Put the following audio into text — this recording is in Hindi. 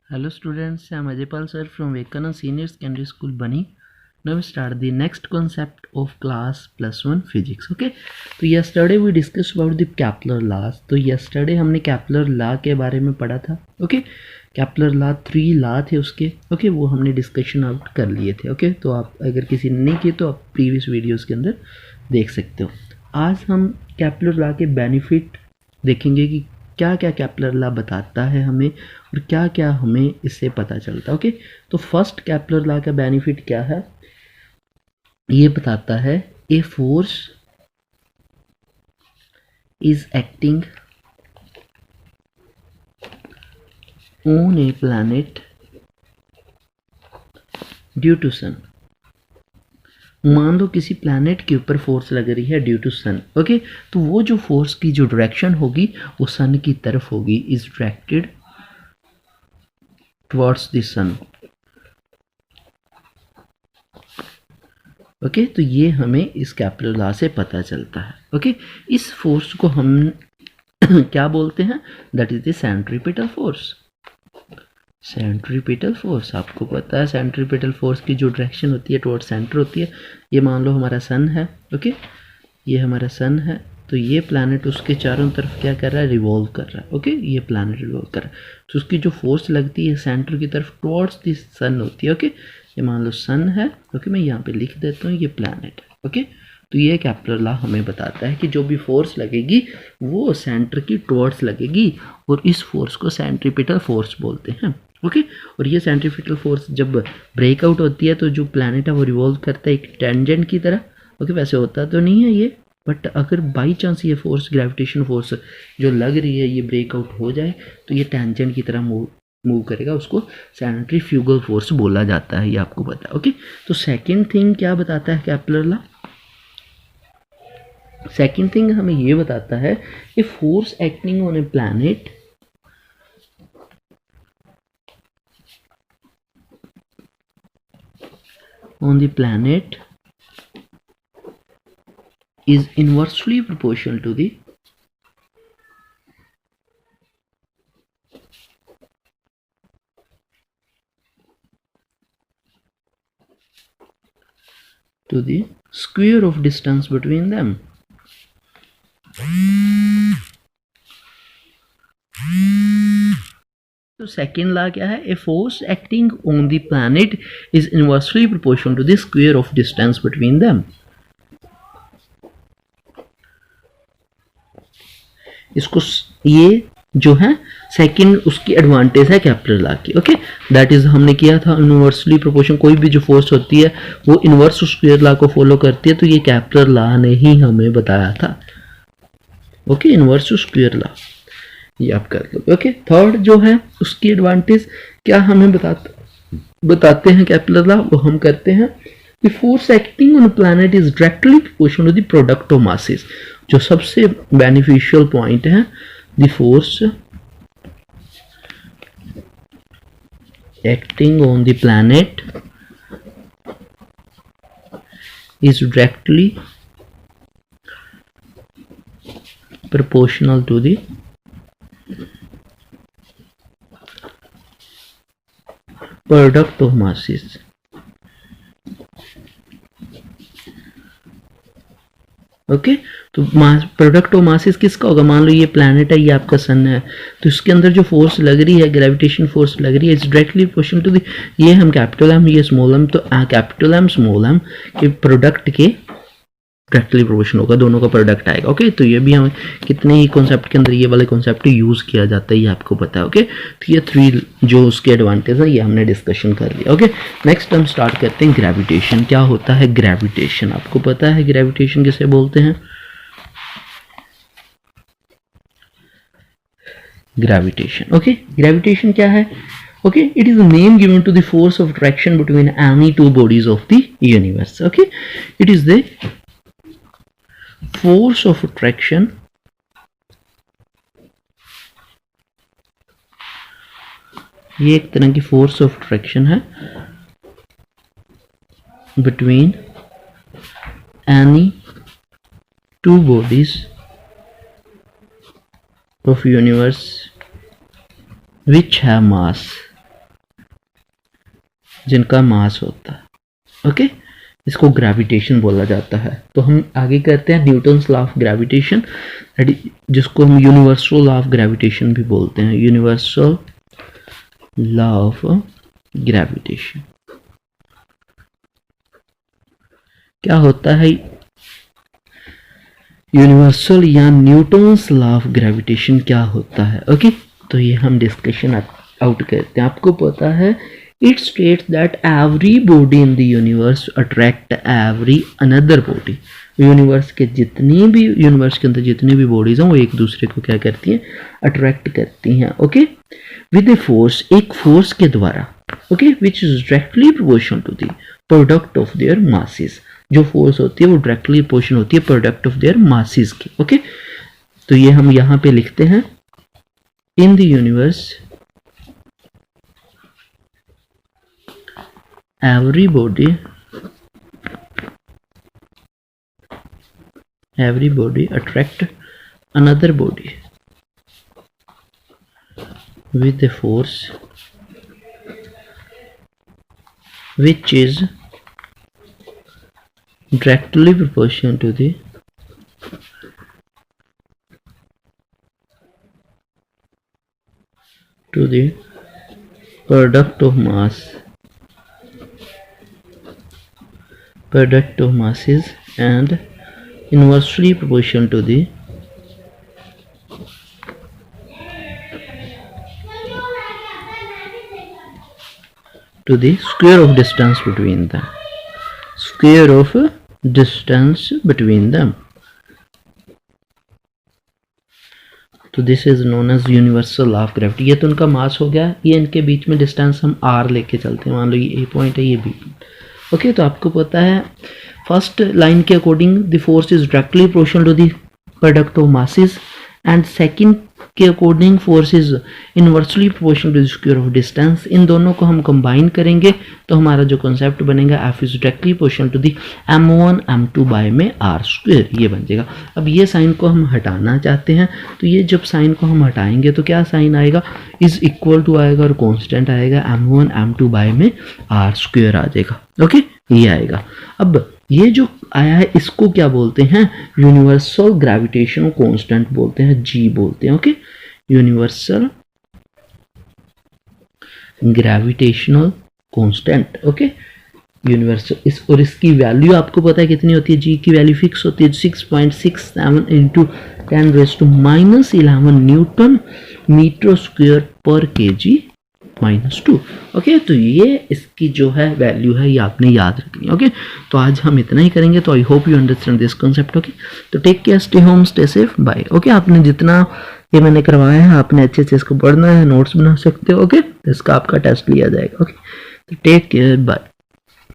Hello students, I am Ajaypal sir from Vivekananda Senior Secondary School Bani. Now we start the next concept of class +1 physics. Okay, तो yesterday we discussed about the Kepler laws. तो yesterday हमने Kepler law के बारे में पढ़ा था. Okay, Kepler law 3 law थे उसके. Okay, वो हमने डिस्कशन आउट कर लिए थे. Okay, तो आप अगर किसी ने नहीं किए तो आप प्रीवियस वीडियोस के अंदर देख सकते हो. आज हम Kepler law के बेनिफिट देखेंगे कि क्या क्या केपलर लॉ बताता है हमें और क्या क्या हमें इससे पता चलता है. ओके, तो फर्स्ट केपलर लॉ का बेनिफिट क्या है, ये बताता है a force is acting on a planet due to sun. मान लो किसी प्लैनेट के ऊपर फोर्स लग रही है ड्यू टू सन. ओके, तो वो जो फोर्स की जो डायरेक्शन होगी वो सन की तरफ होगी, is directed towards the sun. Okay, तो ये हमें इस केपलर लॉ से पता चलता है. ओके, इस फोर्स को हम क्या बोलते हैं, that is the centripetal force. Centripetal force, आपको पता है सेंट्रीपिटल फोर्स की जो डायरेक्शन होती है टुवर्ड सेंटर होती है. ये मान लो हमारा सन है. ओके, ये हमारा सन है, तो ये प्लैनेट उसके चारों तरफ क्या कर रहा है, रिवॉल्व कर रहा है. ओके, ये प्लैनेट रिवॉल्व कर रहा है, तो उसकी जो फोर्स लगती है सेंटर की तरफ टुवर्ड्स द सन होती है. ओके, ये मान लो सन है. ओके, मैं यहाँ पे लिख देता हूँ ये प्लैनेट है. ओके, तो ये केपलर लॉ हमें बताता है कि जो भी फोर्स लगेगी वो सेंटर की टुवर्ड्स लगेगी और इस फोर्स को सेंट्रीपिटल फोर्स बोलते हैं. ओके, और ये सेंट्रीपिटल फोर्स जब ब्रेकआउट होती है तो जो प्लैनेट है वो रिवॉल्व करता है एक टेंजेंट की तरह. ओके, वैसे होता तो नहीं है ये, बट अगर बाई चांस ये फोर्स ग्रेविटेशन फोर्स जो लग रही है ये ब्रेकआउट हो जाए तो ये टेंजेंट की तरह मूव करेगा, उसको सेंट्रीफ्यूगल फोर्स बोला जाता है, ये आपको पता है. ओके, तो सेकेंड थिंग क्या बताता है केपलर लॉ, सेकेंड थिंग हमें ये बताता है कि force acting on a planet on the planet is inversely proportional to the square of distance between them. तो सेकेंड लॉ क्या है, a force acting on the planet is inversely proportional to the square of distance between them. इसको ये जो है सेकंड उसकी एडवांटेज है केपलर लॉ की. ओके, दैट इज हमने किया था इनवर्सली प्रोपोर्शन, कोई भी जो फोर्स होती है वो इनवर्स स्क्वायर लॉ को फॉलो करती है, तो ये केपलर लॉ ने ही हमें बताया था. ओके, इनवर्स स्क्वायर लॉ ये आप कर लो. ओके, थर्ड जो है उसकी एडवांटेज क्या हमें बताते हैं केपलर लॉ, वो हम करते हैं कि force acting on planet is directly proportional to the product of masses. जो सबसे बेनिफिशियल पॉइंट है, the force acting on the planet is directly proportional to the product of masses. Okay, तो प्रोडक्ट ऑफ मासेस किसका होगा, मान लो ये प्लैनेट है, ये आपका सन है, तो इसके अंदर जो फोर्स लग रही है, ग्रेविटेशन फोर्स लग रही है, it's directly proportional to the, ये हम कैपिटल एम, ये स्मॉल एम, तो कैपिटल एम स्मॉल एम के प्रोडक्ट के डायरेक्टली प्रोपोर्शनल होगा, दोनों का प्रोडक्ट आएगा. ओके, तो ये भी हमें कितने ही कॉन्सेप्ट के अंदर ये वाले कॉन्सेप्ट यूज किया जाता है, ये आपको पता है. ओके, तो ये थ्री जो उसके एडवांटेज है ये हमने डिस्कशन कर लिया. ओके, नेक्स्ट हम स्टार्ट करते हैं ग्रेविटेशन. क्या होता है ग्रेविटेशन, आपको पता है ग्रेविटेशन किसे बोलते हैं, ग्रेविटेशन. ओके, ग्रेविटेशन क्या है, okay, it is a name given to the force of attraction between any two bodies of the universe. Okay, it is the force of attraction ये एक तरह की फोर्स ऑफ अट्रैक्शन है between any two bodies of universe which have mass. जिनका मास होता है। ओके, इसको ग्रेविटेशन बोला जाता है। तो हम आगे करते हैं न्यूटन्स लॉ ऑफ ग्रेविटेशन, जिसको हम यूनिवर्सल लॉ ऑफ ग्रेविटेशन भी बोलते हैं। यूनिवर्सल लॉ ऑफ ग्रेविटेशन क्या होता है? यूनिवर्सल या न्यूटन्स लॉ ऑफ ग्रेविटेशन क्या होता है? ओके, तो ये हम डिस्कशन आउट करते हैं। आपको पता है it states that every body in the universe attract every another body. Universe के अंदर जितनी भी बॉडीज हैं वो एक दूसरे को क्या करती हैं? अट्रैक्ट करती हैं। ओके, विद ए फोर्स, एक फोर्स के द्वारा, okay, which is directly proportional to the product of their masses. जो फोर्स होती है वो डायरेक्टली प्रोपोर्शनल होती है प्रोडक्ट ऑफ देयर मासेस की। ओके, तो ये हम यहाँ पे लिखते हैं in the universe every body attract another body with a force which is directly proportional to the product of masses and inversely proportional to the square of distance between them. तो this is known as universal law of gravity. ये तो उनका मास हो गया, ये इनके बीच में डिस्टेंस हम r लेके चलते हैं। मान लो ये a पॉइंट है, ये b। ओके, तो आपको पता है फर्स्ट लाइन के according the force is directly proportional to the product of masses, and second के according force is inversely proportional to the square of distance. इन दोनों को हम कंबाइन करेंगे तो हमारा जो कॉन्सेप्ट बनेगा F is directly proportional to the m1 m2 by में r स्क्वायर, ये बन जाएगा। अब ये साइन को हम हटाना चाहते हैं, तो ये जब साइन को हम हटाएंगे तो क्या साइन आएगा? इज इक्वल टू आएगा और कांस्टेंट आएगा m1 m2 बाय में r स्क्वायर आ जाएगा। ओके, ये आएगा। अब ये जो आया है इसको क्या बोलते हैं? यूनिवर्सल ग्रेविटेशनल कांस्टेंट बोलते हैं, G बोलते हैं। Okay, universal gravitational constant. Okay, universal और इसकी वैल्यू आपको पता है कितनी होती है? G की वैल्यू फिक्स होती है 6.67 इंटू 10⁻11 न्यूटन मीटर स्क्वायर पर kg -2। ओके, तो ये इसकी जो है वैल्यू है, ये आपने याद रखनी है। ओके, तो आज हम इतना ही करेंगे। तो I hope you understand this concept. Okay, तो take care, stay home, stay safe, bye. Okay, आपने जितना ये मैंने करवाया है आपने अच्छे से इसको पढ़ना है, नोट्स बना सकते हो। ओके, इसका आपका टेस्ट लिया जाएगा। ओके, तो टेक केयर, बाय।